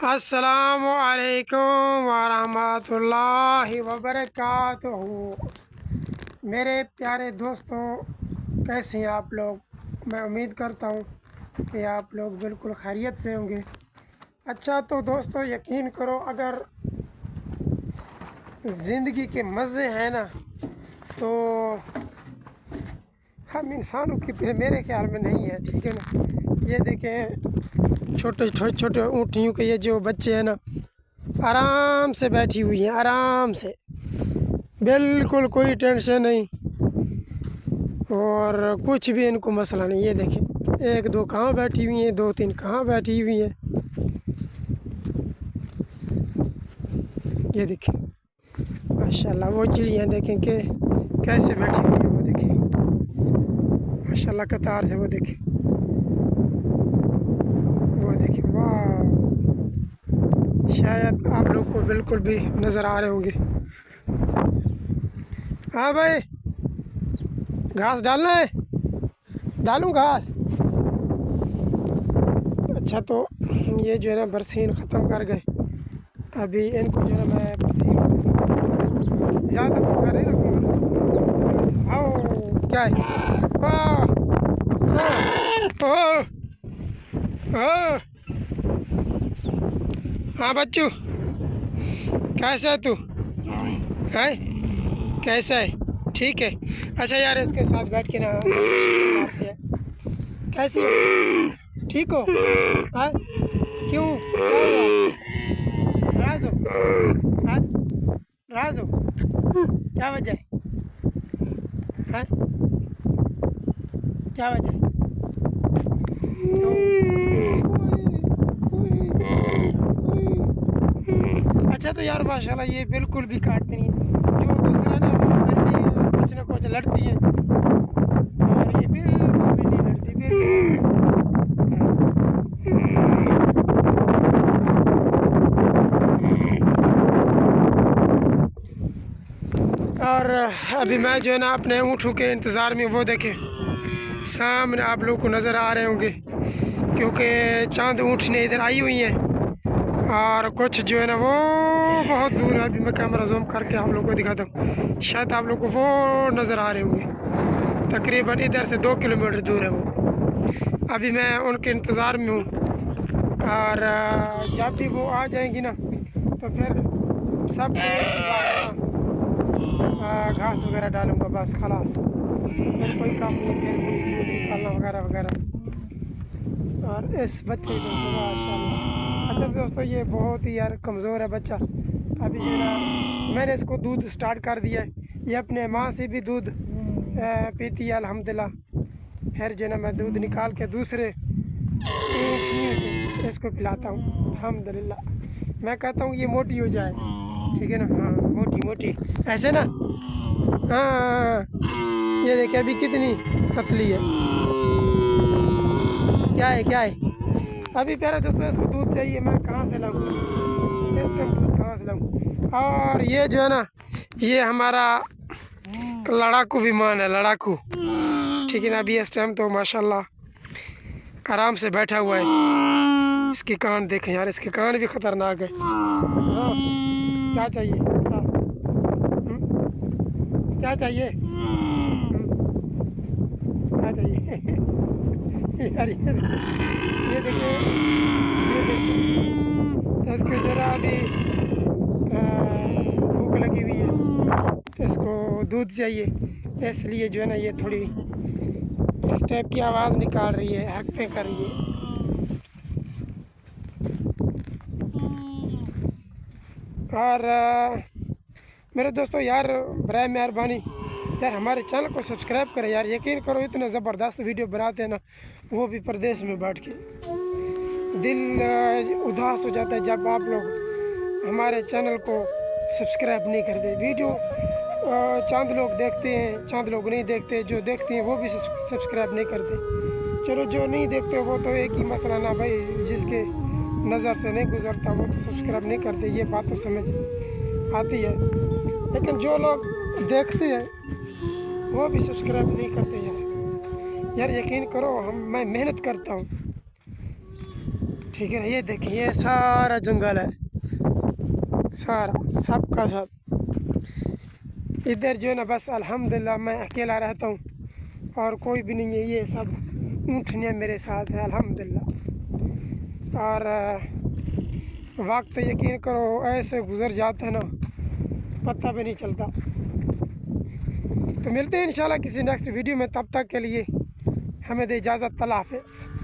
अस्सलामु अलैकुम वरहमतुल्लाहि वबरकातुहू। मेरे प्यारे दोस्तों, कैसे हैं आप लोग। मैं उम्मीद करता हूँ कि आप लोग बिल्कुल खैरियत से होंगे। अच्छा तो दोस्तों, यकीन करो, अगर ज़िंदगी के मज़े हैं ना तो हम इंसानों की तरह मेरे ख्याल में नहीं है, ठीक है ना। ये देखें, छोटे छोटे छोटे ऊँटियों के ये जो बच्चे हैं ना, आराम से बैठी हुई हैं, आराम से, बिल्कुल कोई टेंशन नहीं और कुछ भी इनको मसला नहीं। ये देखें, एक दो कहाँ बैठी हुई हैं, दो तीन कहाँ बैठी हुई हैं। ये देखें माशाल्लाह, वो चिड़ियाँ देखें कि कैसे बैठी हुई हैं। वो देखें माशाल्लाह कतार से, वो देखें, वो देखें, वाह। शायद आप लोग को बिल्कुल भी नज़र आ रहे होंगे। हाँ भाई, घास डालना है, डालूं घास। अच्छा तो ये जो है ना बरसीन ख़त्म कर गए। अभी इनको जो है ना मैं बरसीन ज़्यादा तो कर नहीं रखूँगा। आओ, क्या है, वाह, ओह, ओह, हाँ बच्चू, कैसा है तू, है कैसा है, ठीक है। अच्छा यार, इसके साथ बैठ के ना मारते हैं। कैसी हो, ठीक हो, हाँ, क्यों, क्या हुआ, नाराज़ हो, हाँ, नाराज़ हो, क्या वजह है, हाँ, क्या वजह है, अच्छा तो यार माशाल्लाह ये बिल्कुल भी काटते नहीं। जो दूसरा ना फिर भी कुछ ना कुछ लड़ती है और ये बिल्कुल भी नहीं लड़ती, बिल्कुल। और अभी मैं जो है ना अपने ऊँटों के इंतज़ार में, वो देखें सामने आप लोगों को नज़र आ रहे होंगे, क्योंकि चांद ऊँटने इधर आई हुई हैं और कुछ जो है ना वो बहुत दूर है। अभी मैं कैमरा जूम करके आप लोगों को दिखाता हूँ, शायद आप लोगों को वो नज़र आ रहे होंगे। तकरीबन इधर से 2 किलोमीटर दूर है वो। अभी मैं उनके इंतज़ार में हूँ और जब भी वो आ जाएंगी ना तो फिर सब घास वगैरह डालूँगा, बस खलास, फिर कोई काम नहीं, फिर कोई दूध निकालना वगैरह वगैरह। और इस बच्चे को माशाल्लाह। अच्छा दोस्तों, ये बहुत ही यार कमज़ोर है बच्चा। अभी जो है ना मैंने इसको दूध स्टार्ट कर दिया है, ये अपने माँ से भी दूध पीती है अल्हम्दुलिल्लाह। फिर जो है ना मैं दूध निकाल के दूसरे ऊँटनियों से इसको पिलाता हूँ अल्हम्दुलिल्लाह। मैं कहता हूँ ये मोटी हो जाए, ठीक है ना, हाँ मोटी मोटी ऐसे ना, हाँ। ये देखिए अभी कितनी पतली है, क्या है, क्या है। अभी प्यारे दोस्तों, इसको दूध चाहिए, मैं कहाँ से लाऊँ इस टाइम, दूध कहाँ से लाऊँ। और ये जो है ना, ये हमारा लड़ाकू विमान है, लड़ाकू, ठीक है ना। अभी इस टाइम तो माशाल्लाह आराम से बैठा हुआ है। इसके कान देखें यार, इसके कान भी ख़तरनाक है। हाँ, क्या चाहिए बता, क्या चाहिए, क्या चाहिए यार, ये देखिए, ये देखिए, इसको जरा अभी भूख लगी हुई है, इसको दूध चाहिए, इसलिए जो है ना ये थोड़ी इस टाइप की आवाज़ निकाल रही है, हरकतें कर रही है। और मेरे दोस्तों यार, बराए मेहरबानी यार हमारे चैनल को सब्सक्राइब करें यार। यकीन करो, इतने ज़बरदस्त वीडियो बनाते हैं ना, वो भी प्रदेश में बैठ के। दिल उदास हो जाता है जब आप लोग हमारे चैनल को सब्सक्राइब नहीं करते। वीडियो चंद लोग देखते हैं, चंद लोग नहीं देखते, जो देखते हैं वो भी सब्सक्राइब नहीं करते। चलो जो नहीं देखते वो तो एक ही मसला ना भाई, जिसके नज़र से नहीं गुजरता वो तो सब्सक्राइब नहीं करते, ये बात तो समझ आती है। लेकिन जो लोग देखते हैं वो भी सब्सक्राइब नहीं करते यार। यार यकीन करो, मैं मेहनत करता हूँ, ठीक है ना। ये देखें, ये सारा जंगल है, सारा सब का सब। इधर जो है ना बस अल्हम्दुलिल्लाह मैं अकेला रहता हूँ और कोई भी नहीं है। ये सब ऊँटनियाँ मेरे साथ है अल्हम्दुलिल्लाह। और वक्त यकीन करो ऐसे गुज़र जाते हैं ना, पता भी नहीं चलता। तो मिलते हैं इंशाल्लाह किसी नेक्स्ट वीडियो में, तब तक के लिए हमें दे इजाज़त। अल्लाह हाफ़िज़।